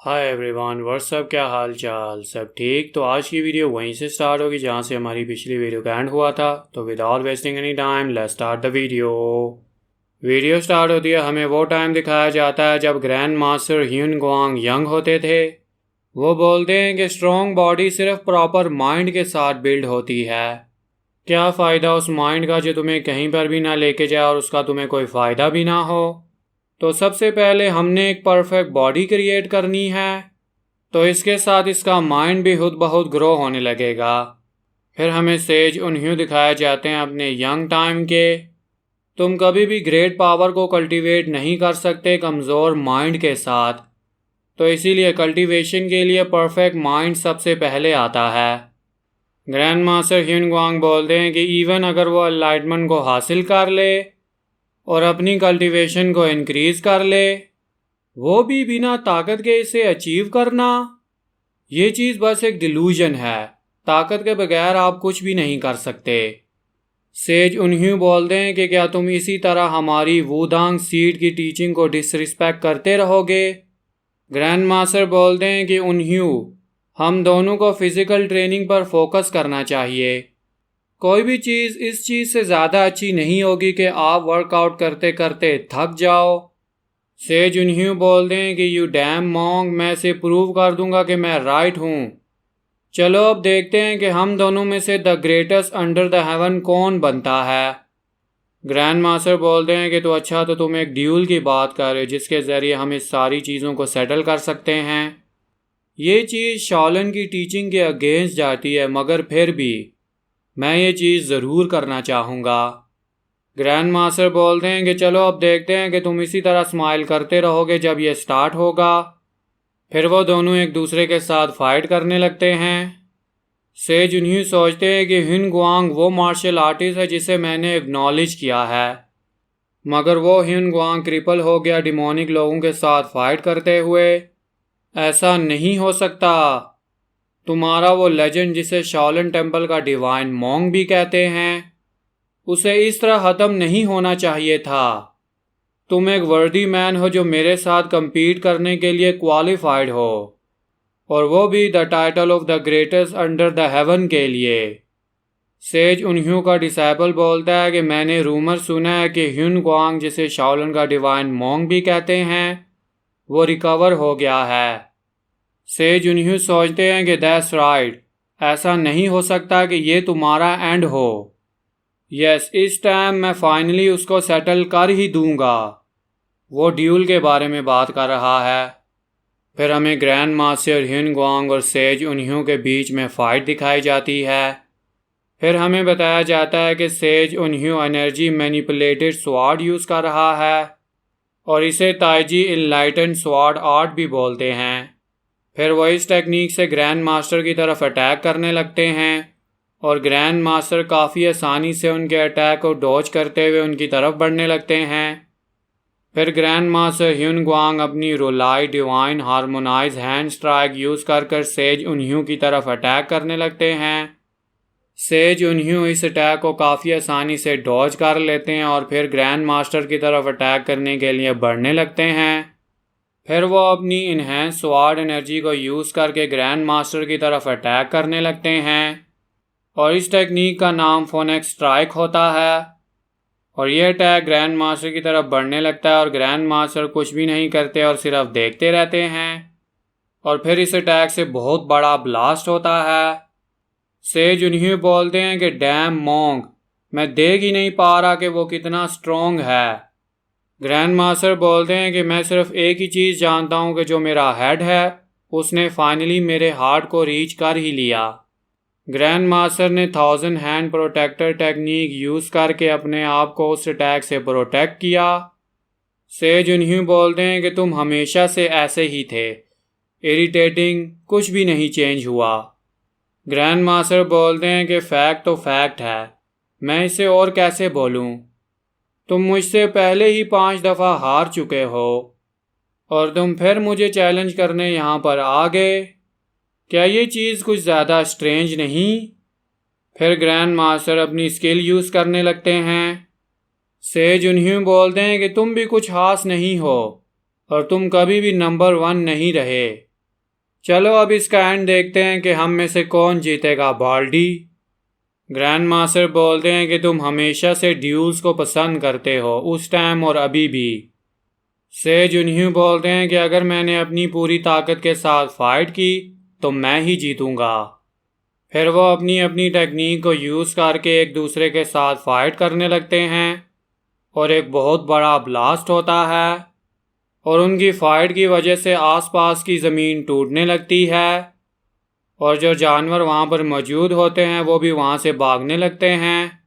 Hi everyone, WhatsApp, क्या हाल चाल? सब ठीक? तो आज की वीडियो वहीं से स्टार्ट होगी जहाँ से हमारी पिछली वीडियो का एंड हुआ था। तो without wasting any time let's start the video. Video start होती है, हमें वो टाइम दिखाया जाता है जब ग्रैंड मास्टर ह्यून गुआंग यंग होते थे। वो बोलते हैं कि स्ट्रॉन्ग बॉडी सिर्फ प्रॉपर माइंड के साथ बिल्ड होती है। क्या फ़ायदा उस माइंड का जो तुम्हें कहीं पर भी ना लेके जाए और उसका तुम्हें कोई फ़ायदा भी ना हो। तो सबसे पहले हमने एक परफेक्ट बॉडी क्रिएट करनी है, तो इसके साथ इसका माइंड भी खुद ब खुद ग्रो होने लगेगा। फिर हमें सेज उन्हें दिखाए जाते हैं अपने यंग टाइम के। तुम कभी भी ग्रेट पावर को कल्टीवेट नहीं कर सकते कमज़ोर माइंड के साथ, तो इसीलिए कल्टीवेशन के लिए परफेक्ट माइंड सबसे पहले आता है। ग्रैंड मास्टर ह्यून गुआंग बोलते हैं कि इवन अगर वो एनलाइटमेंट को हासिल कर ले और अपनी कल्टीवेशन को इंक्रीज कर ले, वो भी बिना ताकत के इसे अचीव करना, ये चीज़ बस एक डिलूजन है। ताकत के बगैर आप कुछ भी नहीं कर सकते। सेज उन्हें बोलते हैं कि क्या तुम इसी तरह हमारी वुदांग सीड की टीचिंग को डिसरिस्पेक्ट करते रहोगे? ग्रैंड मास्टर बोलते हैं कि उन्हें हम दोनों को फिजिकल ट्रेनिंग पर फोकस करना चाहिए। कोई भी चीज़ इस चीज़ से ज़्यादा अच्छी नहीं होगी कि आप वर्कआउट करते करते थक जाओ। सेज उन्हें बोलते हैं कि यू डैम मॉन्ग, मैं इसे प्रूव कर दूंगा कि मैं राइट हूँ। चलो अब देखते हैं कि हम दोनों में से the greatest under the haven कौन बनता है। ग्रैंड मास्टर बोलते हैं कि तो अच्छा, तो तुम एक ड्यूल की बात कर रहे हो जिसके ज़रिए हम इस सारी चीज़ों को सेटल कर सकते हैं। ये चीज़ शॉलन की टीचिंग के अगेंस्ट जाती है, मगर फिर भी मैं ये चीज़ ज़रूर करना चाहूँगा। ग्रैंड मास्टर बोलते हैं कि चलो अब देखते हैं कि तुम इसी तरह स्माइल करते रहोगे जब ये स्टार्ट होगा। फिर वो दोनों एक दूसरे के साथ फाइट करने लगते हैं। सेज उन्हें सोचते हैं कि ह्यून गुआंग वो मार्शल आर्टिस्ट है जिसे मैंने एक्नॉलेज किया है, मगर वो ह्यून गुआंग क्रिपल हो गया डिमोनिक लोगों के साथ फाइट करते हुए। ऐसा नहीं हो सकता। तुम्हारा वो लेजेंड जिसे शाओलिन टेम्पल का डिवाइन मॉन्ग भी कहते हैं, उसे इस तरह ख़त्म नहीं होना चाहिए था। तुम एक वर्दी मैन हो जो मेरे साथ compete करने के लिए क्वालिफाइड हो, और वो भी the title of the greatest under the haven के लिए। सेज उन्हें का डिसाइपल बोलता है कि मैंने रूमर सुना है कि ह्यून गुआंग जिसे शाओलिन का डिवाइन मॉन्ग भी कहते हैं, वो रिकवर हो गया है। सेज उन्हें सोचते हैं कि दैट्स राइट, ऐसा नहीं हो सकता कि ये तुम्हारा एंड हो। यस, इस टाइम मैं फाइनली उसको सेटल कर ही दूंगा। वो ड्यूल के बारे में बात कर रहा है। फिर हमें ग्रैंड मास्टर ह्यून गुआंग और सेज उन्हें के बीच में फ़ाइट दिखाई जाती है। फिर हमें बताया जाता है कि सेज उन्हें एनर्जी मैनिपुलेटेड स्वॉर्ड यूज़ कर रहा है, और इसे ताइजी इनलाइटेंड स्वॉर्ड आर्ट भी बोलते हैं। फिर वो इस टेक्निक से ग्रैंड मास्टर की तरफ अटैक करने लगते हैं, और ग्रैंड मास्टर काफ़ी आसानी से उनके अटैक को डॉज करते हुए उनकी तरफ बढ़ने लगते हैं। फिर ग्रैंड मास्टर ह्यून गुआंग अपनी रोलाई divine harmonize hand strike use कर सेज उन्हें की तरफ अटैक करने लगते हैं। सेज उन्हें इस अटैक को काफ़ी आसानी से डॉज कर लेते हैं और फिर ग्रैंड मास्टर की तरफ अटैक करने के लिए बढ़ने लगते हैं। फिर वो अपनी इन्हेंस स्वॉर्ड एनर्जी को यूज़ करके ग्रैंड मास्टर की तरफ अटैक करने लगते हैं, और इस टेक्निक का नाम फोनेक्स स्ट्राइक होता है। और यह अटैक ग्रैंड मास्टर की तरफ बढ़ने लगता है, और ग्रैंड मास्टर कुछ भी नहीं करते और सिर्फ देखते रहते हैं। और फिर इस अटैक से बहुत बड़ा ब्लास्ट होता है। सेज उन्हें बोलते हैं कि डैम मॉन्ग, मैं देख ही नहीं पा रहा कि वो कितना स्ट्रॉन्ग है। ग्रैंड मास्टर बोलते हैं कि मैं सिर्फ एक ही चीज़ जानता हूँ कि जो मेरा हेड है उसने फाइनली मेरे हार्ट को रीच कर ही लिया। ग्रैंड मास्टर ने 1000 हैंड प्रोटेक्टर टेक्निक यूज़ करके अपने आप को उस अटैक से प्रोटेक्ट किया। सेज उन्हें बोलते हैं कि तुम हमेशा से ऐसे ही थे, इरिटेटिंग, कुछ भी नहीं चेंज हुआ। ग्रैंड मास्टर बोलते हैं कि फैक्ट तो फैक्ट है, मैं इसे और कैसे बोलूं? तुम मुझसे पहले ही 5 दफ़ा हार चुके हो, और तुम फिर मुझे चैलेंज करने यहाँ पर आ गए। क्या ये चीज़ कुछ ज़्यादा स्ट्रेंज नहीं? फिर ग्रैंड मास्टर अपनी स्किल यूज़ करने लगते हैं। सेज उन्हें बोलते हैं कि तुम भी कुछ खास नहीं हो, और तुम कभी भी नंबर 1 नहीं रहे। चलो अब इसका एंड देखते हैं कि हम में से कौन जीतेगा। बाल्डी। ग्रैंड मास्टर बोलते हैं कि तुम हमेशा से ड्यूल्स को पसंद करते हो, उस टाइम और अभी भी। से जुनह्यू बोलते हैं कि अगर मैंने अपनी पूरी ताकत के साथ फाइट की तो मैं ही जीतूंगा। फिर वो अपनी अपनी टेक्निक को यूज़ करके एक दूसरे के साथ फाइट करने लगते हैं और एक बहुत बड़ा ब्लास्ट होता है और उनकी फाइट की वजह से आसपास की ज़मीन टूटने लगती है और जो जानवर वहाँ पर मौजूद होते हैं वो भी वहाँ से भागने लगते हैं।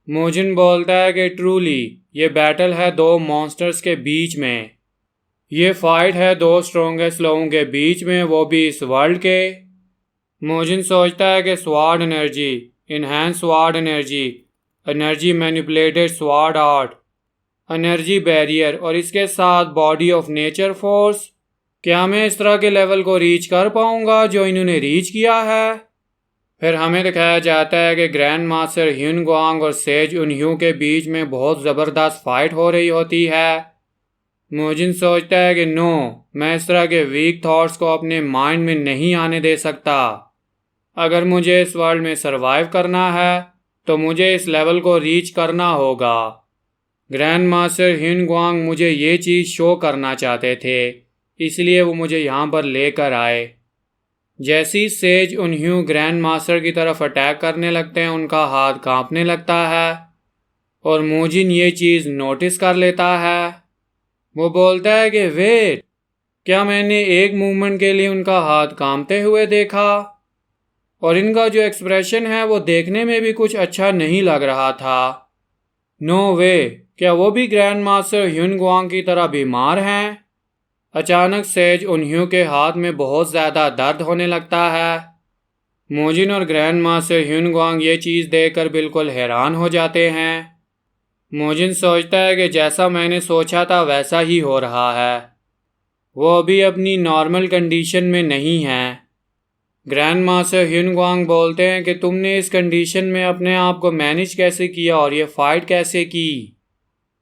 मोजिन बोलता है कि ट्रूली ये बैटल है दो मॉन्स्टर्स के बीच में, ये फाइट है दो स्ट्रॉन्गेस्ट लोगों के बीच में, वो भी इस वर्ल्ड के। मोजिन सोचता है कि sword energy, enhance sword energy, energy manipulated sword art, energy barrier और इसके साथ बॉडी ऑफ नेचर फोर्स, क्या मैं इस तरह के लेवल को रीच कर पाऊंगा जो इन्होंने रीच किया है। फिर हमें दिखाया जाता है कि ग्रैंड मास्टर ह्यून गुआंग और से जुनह्यू के बीच में बहुत ज़बरदस्त फाइट हो रही होती है। मोजिन सोचता है कि नो, मैं इस तरह के वीक थॉट्स को अपने माइंड में नहीं आने दे सकता। अगर मुझे इस वर्ल्ड में सरवाइव करना है तो मुझे इस लेवल को रीच करना होगा। ग्रैंड मास्टर ह्यून गुआंग मुझे ये चीज़ शो करना चाहते थे, इसलिए वो मुझे यहाँ पर लेकर आए। जैसी सेज उन्ह्यू ग्रैंड मास्टर की तरफ अटैक करने लगते हैं उनका हाथ कांपने लगता है और मोजिन ये चीज़ नोटिस कर लेता है। वो बोलता है कि वेट, क्या मैंने एक मूवमेंट के लिए उनका हाथ कांपते हुए देखा? और इनका जो एक्सप्रेशन है वो देखने में भी कुछ अच्छा नहीं लग रहा था। नो वे, क्या वो भी ग्रैंड मास्टर ह्यून गुआंग की तरह बीमार हैं? अचानक सेज उन्ह्यू के हाथ में बहुत ज़्यादा दर्द होने लगता है। मोजिन और ग्रैंड मास्टर ह्यून गुआंग ये चीज़ देखकर बिल्कुल हैरान हो जाते हैं। मोजिन सोचता है कि जैसा मैंने सोचा था वैसा ही हो रहा है, वो अभी अपनी नॉर्मल कंडीशन में नहीं है। ग्रैंड मास्टर ह्यून गुआंग बोलते हैं कि तुमने इस कंडीशन में अपने आप को मैनेज कैसे किया और ये फ़ाइट कैसे की?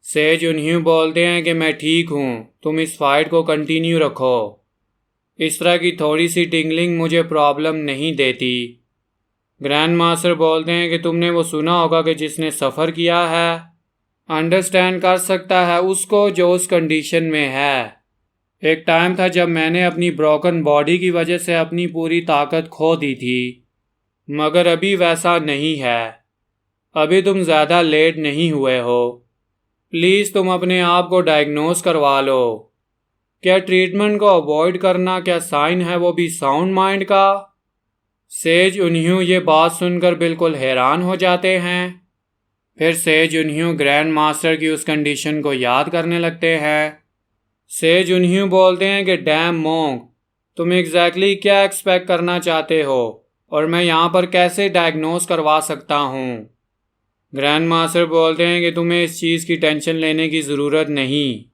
से जुनह्यू बोलते हैं कि मैं ठीक हूँ, तुम इस फाइट को कंटिन्यू रखो। इस तरह की थोड़ी सी टिंगलिंग मुझे प्रॉब्लम नहीं देती। ग्रैंड मास्टर बोलते हैं कि तुमने वो सुना होगा कि जिसने सफ़र किया है अंडरस्टैंड कर सकता है उसको जो उस कंडीशन में है। एक टाइम था जब मैंने अपनी ब्रोकन बॉडी की वजह से अपनी पूरी ताकत खो दी थी, मगर अभी वैसा नहीं है। अभी तुम ज़्यादा लेट नहीं हुए हो। प्लीज़ तुम अपने आप को डायग्नोस करवा लो। क्या ट्रीटमेंट को अवॉइड करना क्या साइन है, वो भी साउंड माइंड का? सेज उन्ह्यू ये बात सुनकर बिल्कुल हैरान हो जाते हैं। फिर सेज उन्ह्यू ग्रैंड मास्टर की उस कंडीशन को याद करने लगते हैं। सेज उन्ह्यू बोलते हैं कि डैम मोंग, तुम एग्जैक्टली क्या एक्सपेक्ट करना चाहते हो और मैं यहाँ पर कैसे डायग्नोस करवा सकता हूँ? ग्रैंड मास्टर बोलते हैं कि तुम्हें इस चीज़ की टेंशन लेने की ज़रूरत नहीं।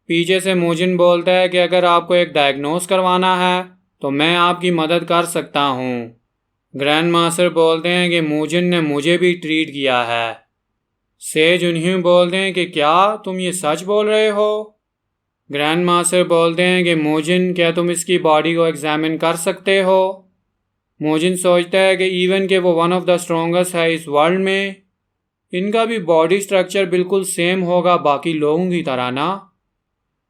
पीछे से मोजिन बोलता है कि अगर आपको एक डायग्नोस करवाना है तो मैं आपकी मदद कर सकता हूँ। ग्रैंड मास्टर बोलते हैं कि मोजिन ने मुझे भी ट्रीट किया है। से जुनह्यू बोलते हैं कि क्या तुम ये सच बोल रहे हो? ग्रैंड मास्टर बोलते हैं कि मोजिन, क्या तुम इसकी बॉडी को एग्जामिन कर सकते हो? मोजिन सोचता है कि इवन के वो वन ऑफ द स्ट्रॉन्गेस्ट है इस वर्ल्ड में, इनका भी बॉडी स्ट्रक्चर बिल्कुल सेम होगा बाकी लोगों की तरह ना।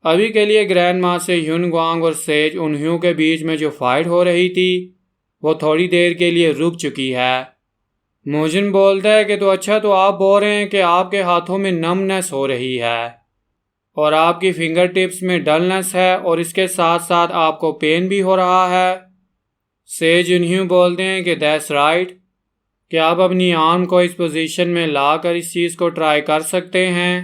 अभी के लिए ग्रैंड मास्टर ह्यून गुआंग और सेज उन्ह्यू के बीच में जो फाइट हो रही थी वो थोड़ी देर के लिए रुक चुकी है। मोजिन बोलता है कि तो अच्छा, तो आप बोल रहे हैं कि आपके हाथों में नमनेस हो रही है और आपकी फिंगर टिप्स में डलनेस है और इसके साथ साथ आपको पेन भी हो रहा है। सेज उन्ह्यू बोलते हैं कि दैट्स राइट, कि आप अपनी आर्म को इस पोजीशन में लाकर इस चीज़ को ट्राई कर सकते हैं।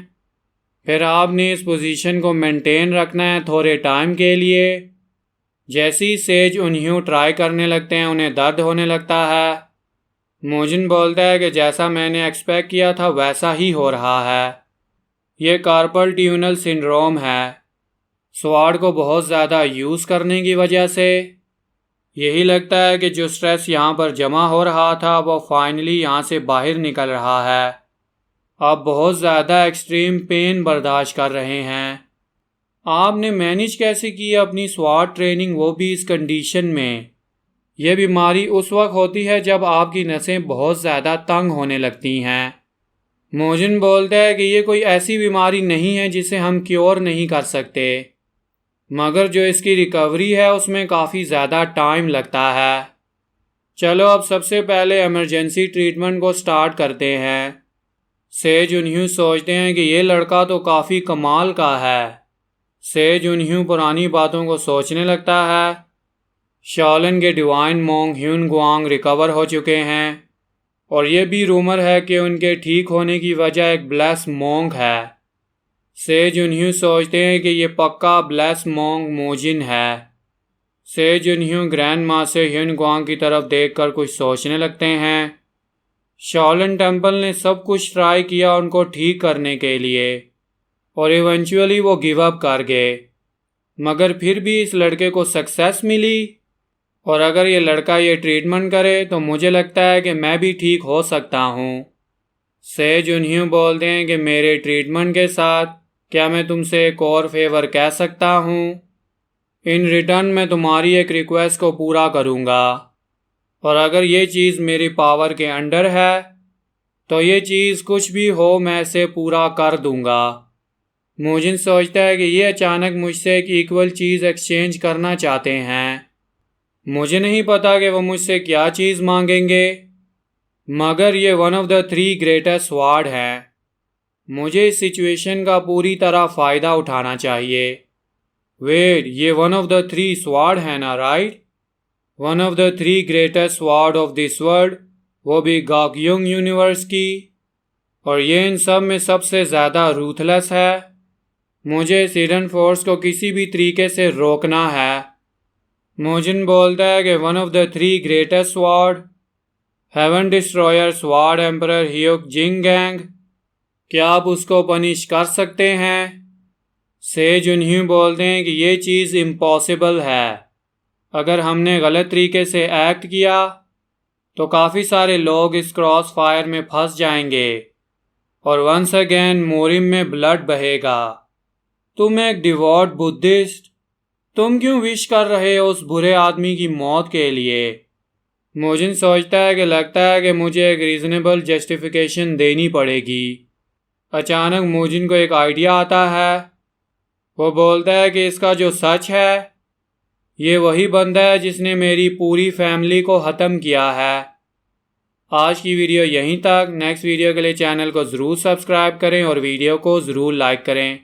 फिर आपने इस पोजीशन को मेंटेन रखना है थोड़े टाइम के लिए। जैसे ही सेज उन्ह्यू ट्राई करने लगते हैं उन्हें दर्द होने लगता है। मोजिन बोलता है कि जैसा मैंने एक्सपेक्ट किया था वैसा ही हो रहा है, ये कार्पल ट्यूनल सिंड्रोम है। स्वॉर्ड को बहुत ज़्यादा यूज़ करने की वजह से यही लगता है कि जो स्ट्रेस यहाँ पर जमा हो रहा था वो फाइनली यहाँ से बाहर निकल रहा है। आप बहुत ज़्यादा एक्सट्रीम पेन बर्दाश्त कर रहे हैं। आपने मैनेज कैसे की अपनी स्वाट ट्रेनिंग, वो भी इस कंडीशन में? यह बीमारी उस वक्त होती है जब आपकी नसें बहुत ज़्यादा तंग होने लगती हैं। मोजिन बोलता है कि ये कोई ऐसी बीमारी नहीं है जिसे हम क्योर नहीं कर सकते, मगर जो इसकी रिकवरी है उसमें काफ़ी ज़्यादा टाइम लगता है। चलो अब सबसे पहले इमरजेंसी ट्रीटमेंट को स्टार्ट करते हैं। से जुनह्यू सोचते हैं कि ये लड़का तो काफ़ी कमाल का है। से जुनह्यू पुरानी बातों को सोचने लगता है। शाओलिन के डिवाइन मोंग ह्यून गुआंग रिकवर हो चुके हैं और ये भी रूमर है कि उनके ठीक होने की वजह एक ब्लेस मोंग है। से जुनह्यू सोचते हैं कि ये पक्का ब्लेस मोंग मोजिन है। से जुनह्यू ग्रैंड माँ से ह्यून गुआंग की तरफ देखकर कुछ सोचने लगते हैं। शाओलिन टेम्पल ने सब कुछ ट्राई किया उनको ठीक करने के लिए और इवेंचुअली वो गिव अप कर गए, मगर फिर भी इस लड़के को सक्सेस मिली और अगर ये लड़का ये ट्रीटमेंट करे तो मुझे लगता है कि मैं भी ठीक हो सकता हूँ। से जुनह्यू बोलते हैं कि मेरे ट्रीटमेंट के साथ क्या मैं तुमसे एक और फेवर कह सकता हूँ? इन रिटर्न मैं तुम्हारी एक रिक्वेस्ट को पूरा करूँगा और अगर ये चीज़ मेरी पावर के अंडर है तो ये चीज़ कुछ भी हो मैं इसे पूरा कर दूँगा। मोजिन सोचता है कि ये अचानक मुझसे एक इक्वल चीज़ एक्सचेंज करना चाहते हैं। मुझे नहीं पता कि वो मुझसे क्या चीज़ मांगेंगे, मगर ये one of the 3 greatest sword हैं। मुझे इस सिचुएशन का पूरी तरह फ़ायदा उठाना चाहिए। वेट, ये वन ऑफ द 3 स्वार्ड है ना, right? One of the 3 greatest sword of this world, वो भी गॉकयुंग यूनिवर्स की, और ये इन सब में सबसे ज़्यादा रूथलेस है। मुझे इस हिडन फोर्स को किसी भी तरीके से रोकना है। मोजिन बोलता है कि one of the 3 greatest sword, heaven destroyer sword emperor हियोक जिंगगैंग, क्या आप उसको पनिश कर सकते हैं? से जुनह्यू बोलते हैं कि ये चीज़ इम्पॉसिबल है। अगर हमने गलत तरीके से एक्ट किया तो काफ़ी सारे लोग इस क्रॉस फायर में फंस जाएंगे और वंस अगेन मोरिम में ब्लड बहेगा। तुम एक डिवोट बुद्धिस्ट, तुम क्यों विश कर रहे हो उस बुरे आदमी की मौत के लिए? मोजिन सोचता है कि लगता है कि मुझे एक रीज़नेबल जस्टिफिकेशन देनी पड़ेगी। अचानक मोजिन को एक आइडिया आता है। वो बोलता है कि इसका जो सच है, ये वही बंदा है जिसने मेरी पूरी फैमिली को ख़त्म किया है। आज की वीडियो यहीं तक। नेक्स्ट वीडियो के लिए चैनल को ज़रूर सब्सक्राइब करें और वीडियो को ज़रूर लाइक करें।